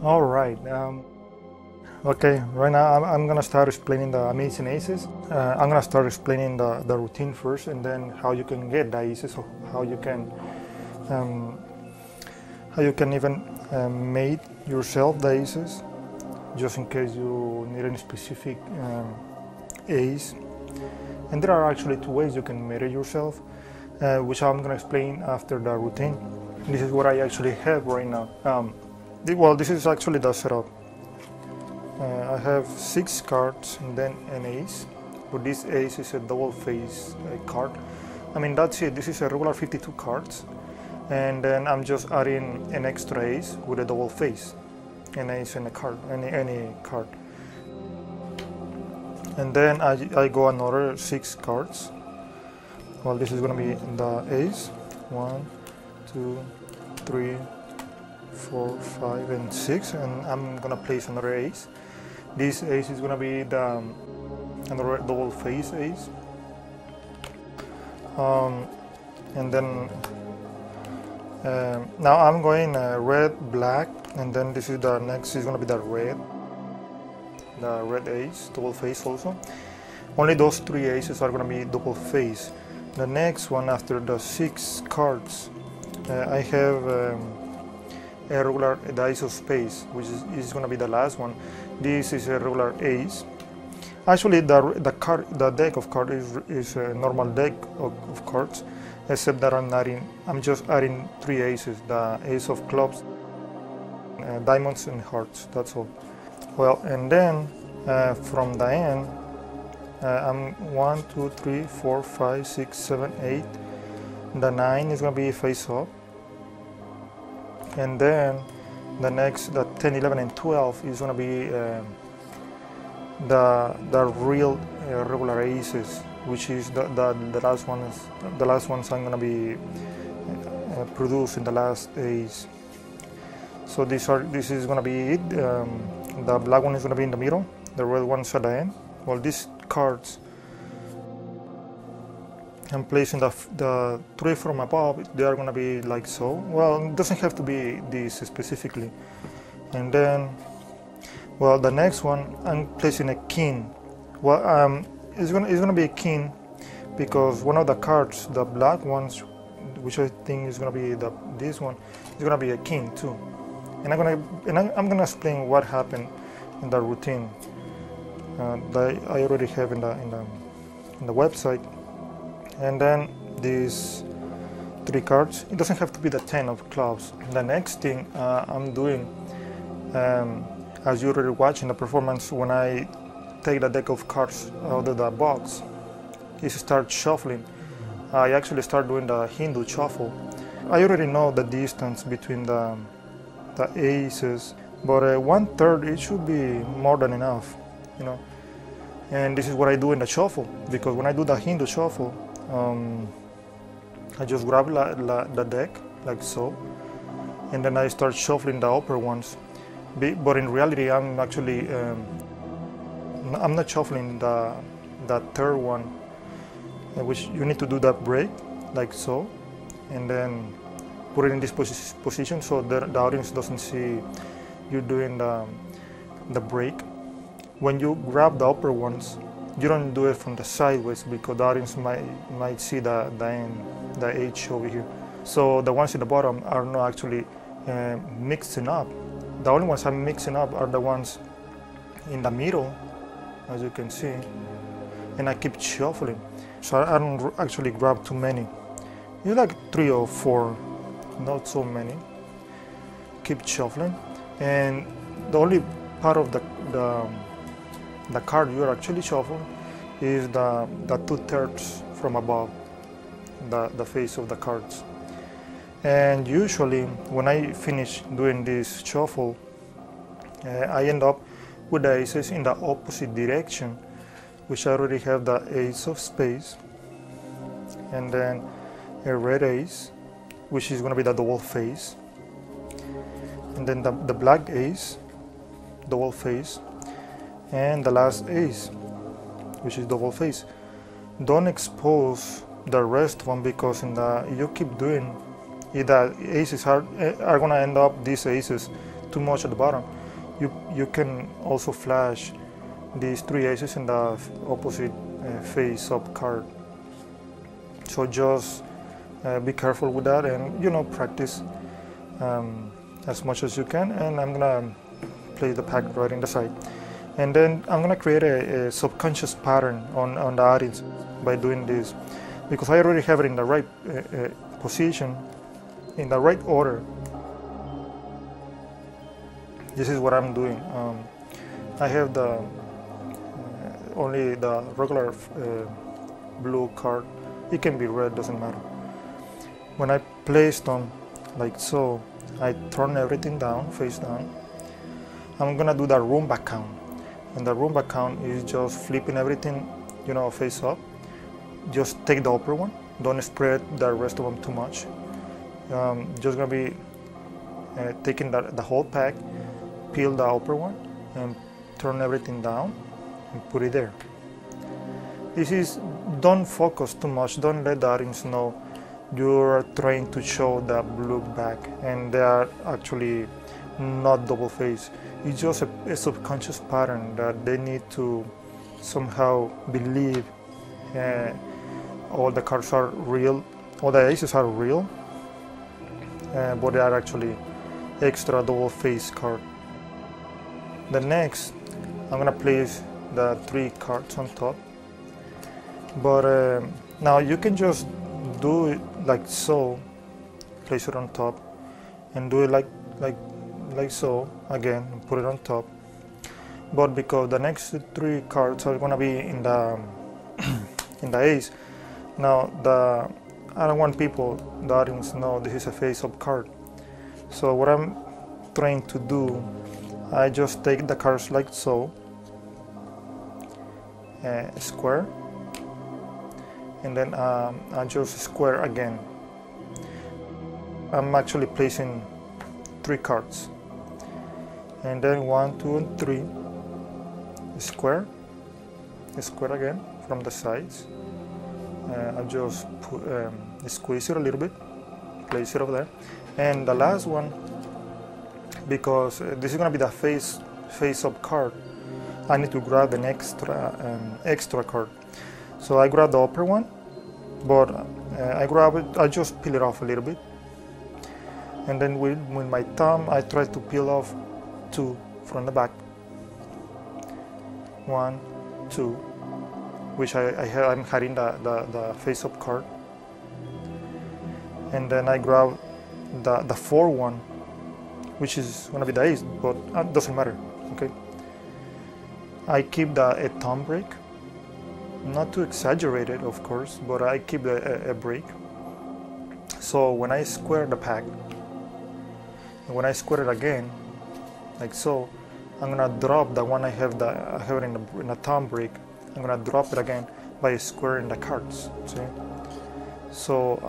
All right. Okay, right now I'm gonna start explaining the amazing aces. I'm gonna start explaining the routine first, and then how you can get the aces, or how you can even make yourself the aces, just in case you need any specific ace. And there are actually two ways you can make it yourself, which I'm gonna explain after the routine. This is what I actually have right now. Well, this is actually the setup. I have 6 cards and then an ace, but this ace is a double face card. I mean, that's it. This is a regular 52 cards, and then I'm just adding an extra ace with a double face, an ace and a card, any card. And then I go another 6 cards. Well, this is gonna be the ace. 1, 2, 3, 4, 5, and 6, and I'm gonna place another ace. This ace is gonna be the another double face ace, and then now I'm going red, black, and then this is the next is gonna be the red ace, double face also. Only those 3 aces are gonna be double face. The next one after the 6 cards, I have a regular ace of spades, which is going to be the last one. This is a regular ace. Actually, the deck of cards is a normal deck of cards, except that I'm just adding 3 aces: the ace of clubs, diamonds, and hearts. That's all. Well, and then from the end, I'm 1, 2, 3, 4, 5, 6, 7, 8. The 9 is going to be face up. And then the next, the 10, 11, and 12 is going to be the real regular aces, which is the last ones. The last ones I'm going to be producing the last ace. So this is going to be it. The black one is going to be in the middle. The red one's at the end. Well, these cards, I'm placing the 3 from above. They are going to be like so. Well, it doesn't have to be this specifically. And then, well, the next one, I'm placing a king. Well, it's gonna be a king because one of the cards, the black ones, which I think is gonna be this one, is gonna be a king too. And I'm gonna explain what happened in the routine that I already have in the website. And then these 3 cards, it doesn't have to be the 10 of clubs. The next thing I'm doing, as you already watched in the performance, when I take the deck of cards out of the box, is start shuffling. I actually start doing the Hindu shuffle. I already know the distance between the aces, but 1/3, it should be more than enough, you know. And this is what I do in the shuffle, because when I do the Hindu shuffle, I just grab the deck like so, and then I start shuffling the upper ones. But in reality, I'm actually I'm not shuffling the 3rd one, which you need to do that break like so, and then put it in this position so the audience doesn't see you doing the break. When you grab the upper ones, you don't do it from the sideways because the audience might see the H over here. So the ones at the bottom are not actually mixing up. The only ones I'm mixing up are the ones in the middle, as you can see, and I keep shuffling. So I don't actually grab too many. You like 3 or 4, not so many. Keep shuffling, and the only part of the card you are actually shuffling is the 2/3 from above the face of the cards. And usually when I finish doing this shuffle, I end up with the aces in the opposite direction, which I already have the ace of spades, and then a red ace, which is going to be the double face, and then the black ace, double face, and the last ace, which is double face. Don't expose the rest one, because you keep doing it, the aces are going to end up, these aces, too much at the bottom, you can also flash these 3 aces in the opposite face up card. So just be careful with that, and you know, practice as much as you can. And I'm gonna place the pack right in the side, and then I'm gonna create a subconscious pattern on the audience by doing this, because I already have it in the right position, in the right order. This is what I'm doing. I have the only the regular blue card. It can be red, doesn't matter. When I place them like so, I turn everything down, face down. I'm gonna do the Roomba count, and the Roomba count is just flipping everything, you know, face up. Just take the upper one. Don't spread the rest of them too much. Just gonna be taking the whole pack, peel the upper one, and turn everything down and put it there. This is, don't focus too much. Don't let the audience know you're trying to show the blue back, and they are actually not double face. It's just a subconscious pattern that they need to somehow believe all the cards are real, all the aces are real, but they are actually extra double face card. The next, I'm gonna place the 3 cards on top, but now you can just do it like so, place it on top, and do it like so again, and put it on top. But because the next 3 cards are gonna be in the in the ace, now I don't want people, the audience, know this is a face-up card. So what I'm trying to do, I just take the cards like so, square, and then I just square again. I'm actually placing 3 cards, and then 1, 2, and 3, square again from the sides. I just squeeze it a little bit, place it over there, and the last one, because this is going to be the face-up card, I need to grab an extra card. So I grab the upper one, but I grab it, I just peel it off a little bit, and then with my thumb I try to peel off 2 from the back. 1, 2, which I'm hiding the face-up card, and then I grab the 4 one, which is going to be the ace, but it doesn't matter. Okay, I keep a thumb break, not too exaggerated of course, but I keep a break. So when I square the pack, and when I square it again like so, I'm gonna drop the one I have it in a thumb break. I'm gonna drop it again by squaring the cards. See? So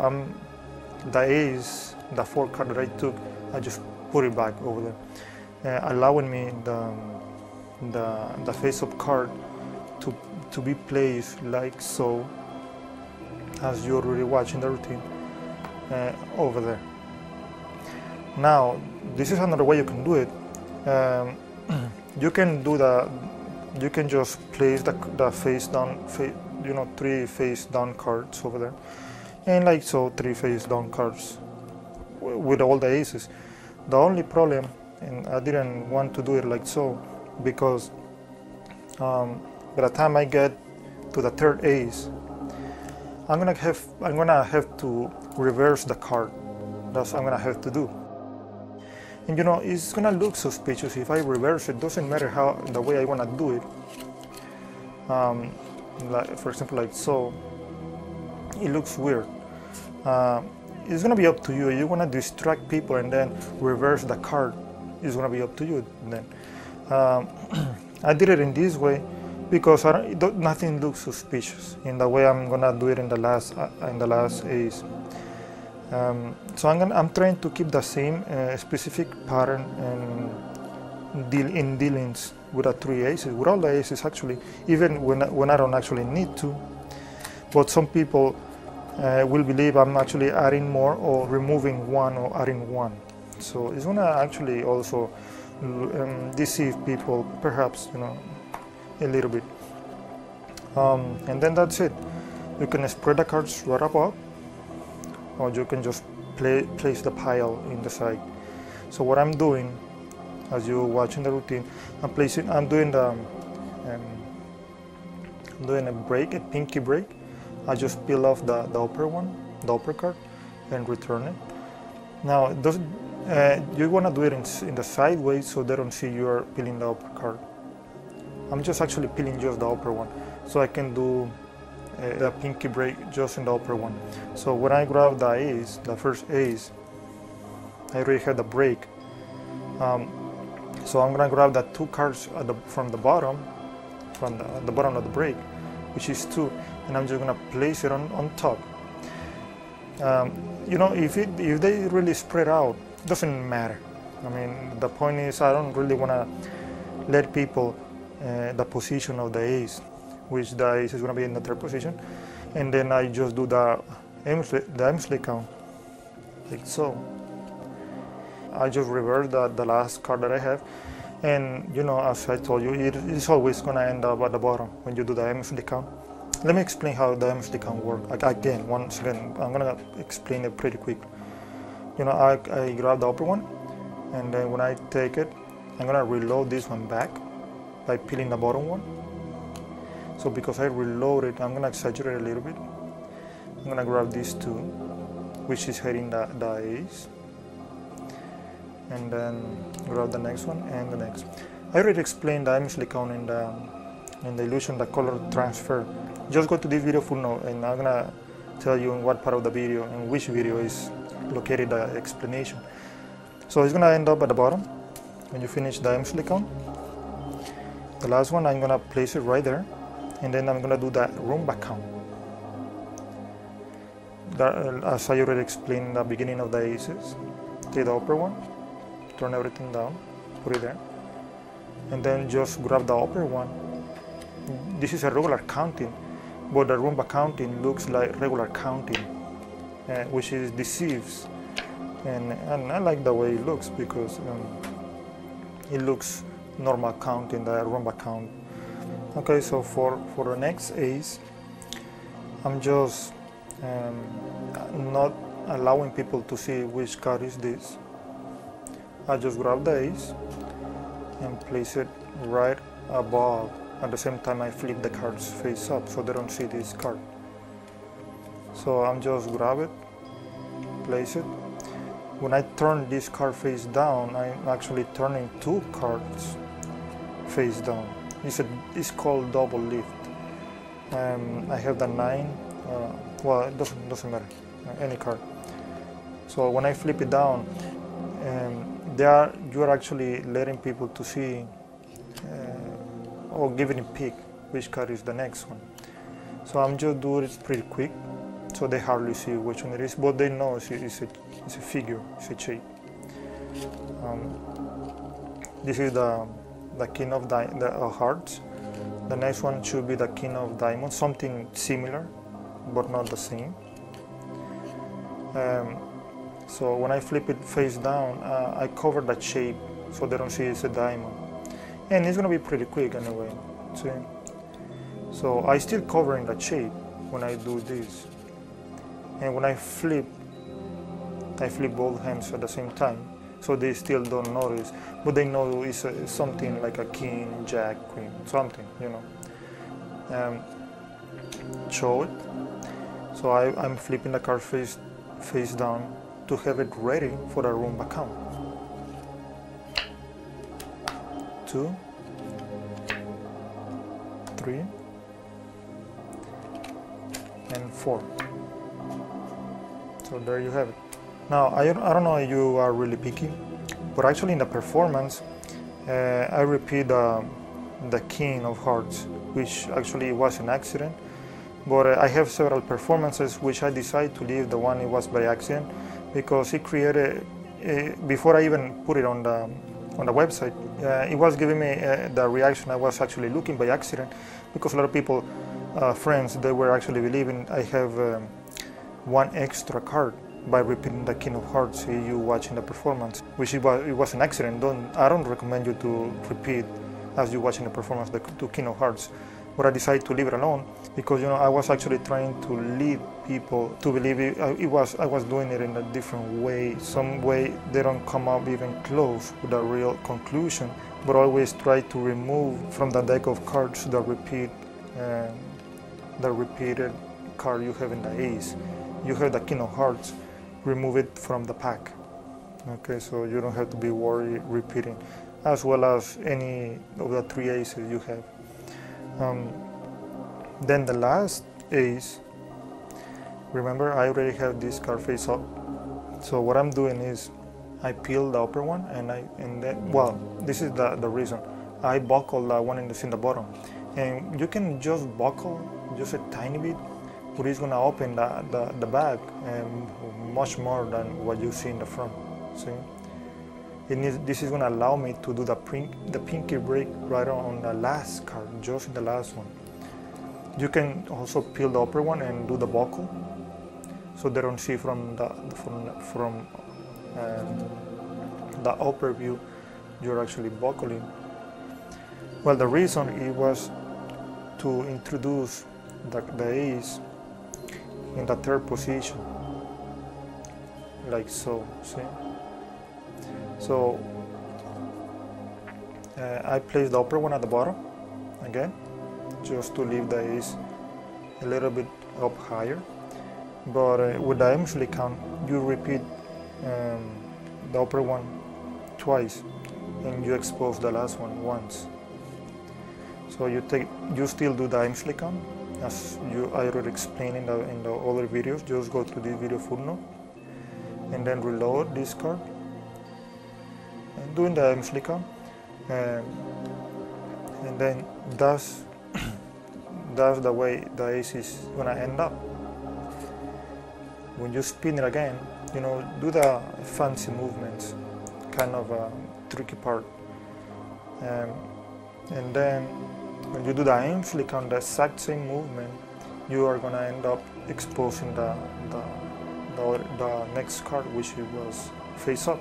the ace, the 4 card that I took, I just put it back over there, allowing me the face-up card to be placed like so, as you already watched in the routine, over there. Now this is another way you can do it. You can just place the face down, you know, 3 face down cards over there, and like so 3 face down cards with all the aces. The only problem, and I didn't want to do it like so, because by the time I get to the 3rd ace, I'm gonna have to reverse the card. That's what I'm gonna have to do. And you know, it's gonna look suspicious if I reverse it. Doesn't matter how the way I wanna do it. Like, for example, like so, it looks weird. It's gonna be up to you. You wanna distract people and then reverse the card. It's gonna be up to you then. I did it in this way because nothing looks suspicious in the way I'm gonna do it in the last ace. So I'm trying to keep the same specific pattern in dealings with the 3 aces, with all the aces actually, even when I don't actually need to. But some people will believe I'm actually adding more or removing 1 or adding 1. So it's gonna actually also deceive people, perhaps, you know, a little bit. And then that's it. You can spread the cards right above, or you can just place the pile in the side. So what I'm doing, as you're watching the routine, I'm doing a break, a pinky break. I just peel off the upper card, and return it. Now, you want to do it in the sideways so they don't see you are peeling the upper card. I'm just actually peeling just the upper one, so I can do the pinky break just in the upper one. So when I grab the ace, the first ace, I already had the break. So I'm gonna grab the 2 cards from the bottom of the break, which is 2, and I'm just gonna place it on top. You know, if they really spread out, doesn't matter. I mean, the point is, I don't really wanna let people the position of the ace, which the ace is gonna be in the 3rd position, and then I just do the ELMSLEY count, like so. I just reverse the last card that I have, and you know, as I told you, it's always gonna end up at the bottom when you do the ELMSLEY count. Let me explain how the ELMSLEY count works. Once again, I'm gonna explain it pretty quick. You know, I grab the upper one, and then when I take it, I'm gonna reload this one back by peeling the bottom one. So because I reload it, I'm gonna exaggerate a little bit. I'm gonna grab these 2, which is heading the ace, and then grab the next one and the next. I already explained the ELMSLEY count in the illusion, the color transfer. Just go to this video full note, and I'm gonna tell you in what part of the video, in which video is located the explanation. So it's gonna end up at the bottom when you finish the ELMSLEY count. The last one, I'm gonna place it right there, and then I'm gonna do that Roomba count. As I already explained in the beginning of the aces, take the upper one, turn everything down, put it there, and then just grab the upper one. This is a regular counting, but the Roomba counting looks like regular counting, which is deceives, and I like the way it looks, because it looks normal counting, the Roomba count. Okay, so for the next ace, I'm just not allowing people to see which card is this. I just grab the ace and place it right above. At the same time, I flip the cards face up so they don't see this card. So I'm just grab it, place it. When I turn this card face down, I'm actually turning 2 cards face down. It's called double lift. I have the 9. Well, it doesn't matter, any card. So when I flip it down, you are actually letting people to see, or giving a pick which card is the next one. So I'm just doing it pretty quick, so they hardly see which one it is, but they know it's a figure, it's a shape. This is the king of hearts. The next one should be the king of diamonds, something similar, but not the same. So when I flip it face down, I cover that shape so they don't see it's a diamond. And it's gonna be pretty quick anyway, see? So I still covering that shape when I do this. And when I flip both hands at the same time, so they still don't notice, but they know it's something like a king, jack, queen, something, you know. Show it. So I'm flipping the card face down to have it ready for the Roomba count. 2, 3, and 4. So there you have it. Now I don't know if you are really picky, but actually in the performance I repeat the king of hearts, which actually was an accident, but I have several performances which I decided to leave the one it was by accident, because it created, before I even put it on the website, it was giving me the reaction I was actually looking by accident, because a lot of people, friends, they were actually believing I have 1 extra card by repeating the king of hearts if you watching the performance, which it was an accident. I don't recommend you to repeat as you watching the performance the two king of hearts. But I decided to leave it alone because I was actually trying to lead people to believe I was doing it in a different way, some way they don't come up even close with a real conclusion, but always try to remove from the deck of cards the repeated card you have in the ace. You have the king of hearts, remove it from the pack. Okay, so you don't have to be worried repeating, as well as any of the three aces you have. Then the last ace, remember I already have this card face up. So what I'm doing is I peel the upper one and then this is the reason. I buckle the one in the bottom. And you can just buckle just a tiny bit, but it's gonna open the bag much more than what you see in the front. See? This is gonna allow me to do the pinky break right on the last card, just in the last one. You can also peel the upper one and do the buckle, so they don't see from the upper view you're actually buckling. Well, the reason it was to introduce the ace in the third position, like so, see? So I place the upper one at the bottom again, just to leave the ace a little bit up higher. But with the ELMSLEY count, you repeat the upper one twice, and you expose the last one once. So you still do the ELMSLEY count, as I already explained in the other videos. Just go to this video footnote, and then reload this card, and doing the ELMSLEY count, and then that's the way the ace is gonna end up. When you spin it again, do the fancy movements, kind of a tricky part. And then when you do the ELMSLEY count, the exact same movement, you are gonna end up exposing the next card, which was face up.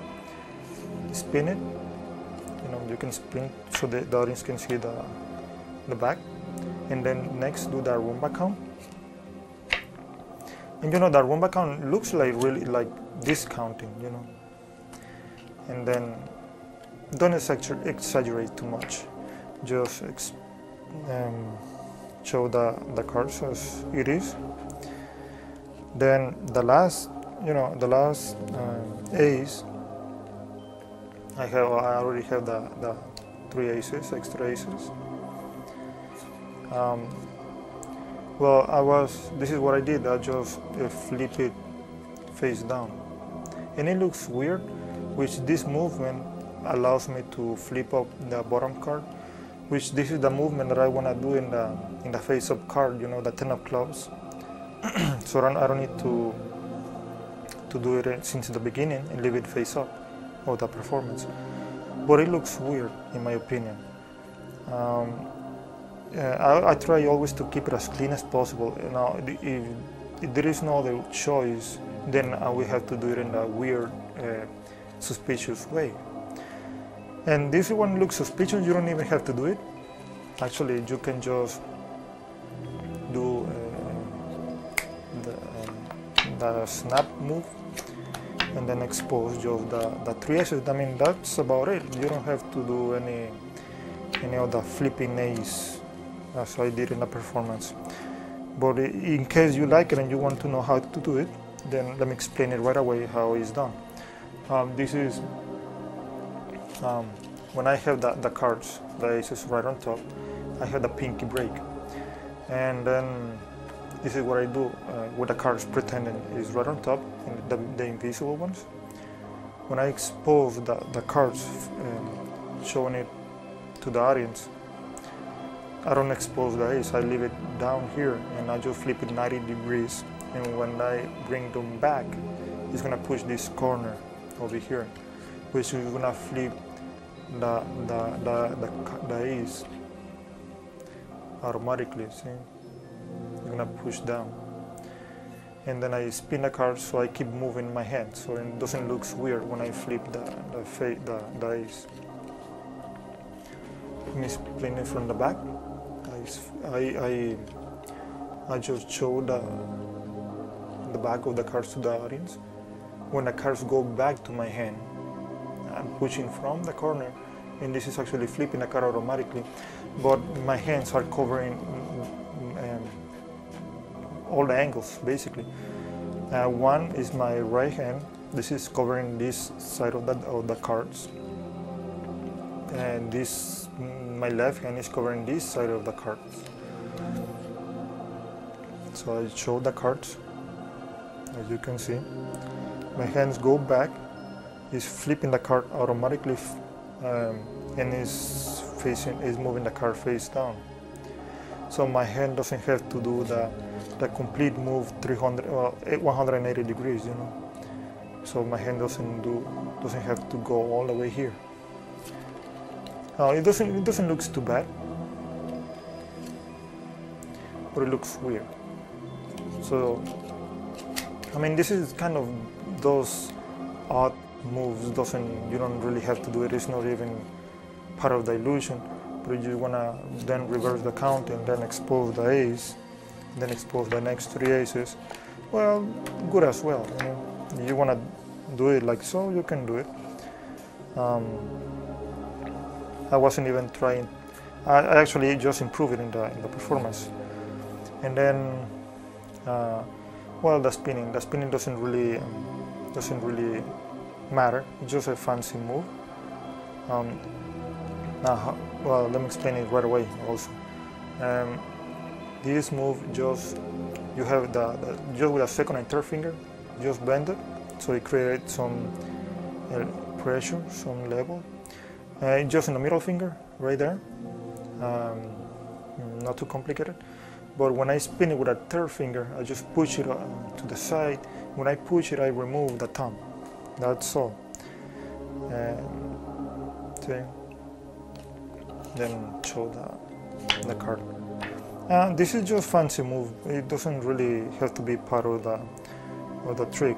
Spin it, you can spin so the audience can see the back. And then next do the rumba count. And the rumba count looks like really like discounting, And then don't exaggerate too much. Just show the cards as it is. Then the last ace, I already have the three aces, extra aces. This is what I did. I just flip it face down, and it looks weird, which this movement allows me to flip up the bottom card, which this is the movement that I want to do in the face up card, the 10 of clubs. So I don't need to do it since the beginning and leave it face up of the performance, but it looks weird in my opinion. I try always to keep it as clean as possible. Now, if there is no other choice, then we have to do it in a weird, suspicious way. And this one looks suspicious. You don't even have to do it. Actually, you can just do the snap move and then expose just the three aces. I mean, that's about it. You don't have to do any of the flipping ace as I did in the performance. But in case you like it and you want to know how to do it, then let me explain it right away how it's done. This is when I have the cards, the aces right on top, I have the pinky break. And then this is what I do with the cards pretending is right on top, and the invisible ones. When I expose the cards, showing it to the audience, I don't expose the ace, I leave it down here and I just flip it 90 degrees, and when I bring them back, it's gonna push this corner over here, which is gonna flip the ace automatically, see? You're gonna push down. and then I spin the card, so I keep moving my hand, so it doesn't look weird when I flip the ace. Let me explain it from the back. I just show the back of the cards to the audience. When the cards go back to my hand, I'm pushing from the corner, and this is actually flipping the card automatically, but my hands are covering all the angles, basically. One is my right hand. This is covering this side of the cards, and this, my left hand, is covering this side of the cards. So I show the cards. As you can see, my hands go back, is flipping the card automatically, and is moving the card face down. So my hand doesn't have to do the complete move 180 degrees, you know. So my hand doesn't have to go all the way here. It doesn't look too bad, but it looks weird. So, I mean, this is kind of those odd moves. You don't really have to do it. It's not even part of the illusion. But you wanna then reverse the count and then expose the ace, then expose the next 3 aces. Well, good as well. You know, you wanna do it like so, you can do it. I wasn't even trying. I actually just improved it in the performance. And then, well, the spinning doesn't really matter. It's just a fancy move. Well, let me explain it right away. Also, this move, just you have just with a second and third finger, just bend it, so it creates some pressure, some level. Just in the middle finger, right there. Not too complicated. But when I spin it with a third finger, I just push it to the side. When I push it, I remove the thumb. That's all. See? Then show the card. This is just fancy move. It doesn't really have to be part of the trick.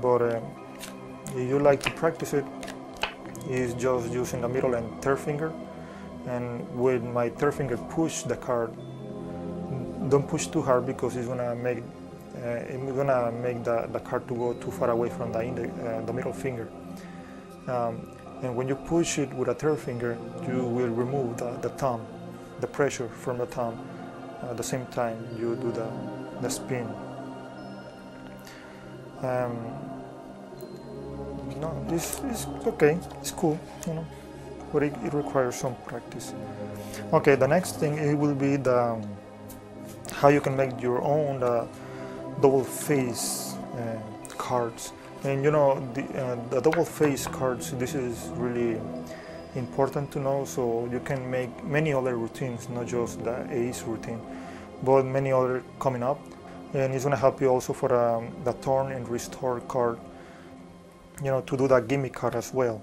But if you like to practice it, is just using the middle and third finger, and with my third finger push the card. Don't push too hard, because it's gonna make the card to go too far away from the middle finger. And when you push it with a third finger, you will remove the thumb, the pressure from the thumb. At the same time, you do the spin. No, this is okay. It's cool, you know, but it requires some practice. Okay, the next thing, it will be how you can make your own double face cards. And you know, the double face cards, this is really important to know, so you can make many other routines, not just the ace routine, but many other coming up. And it's going to help you also for the turn and restore card, you know, to do that gimmick card as well.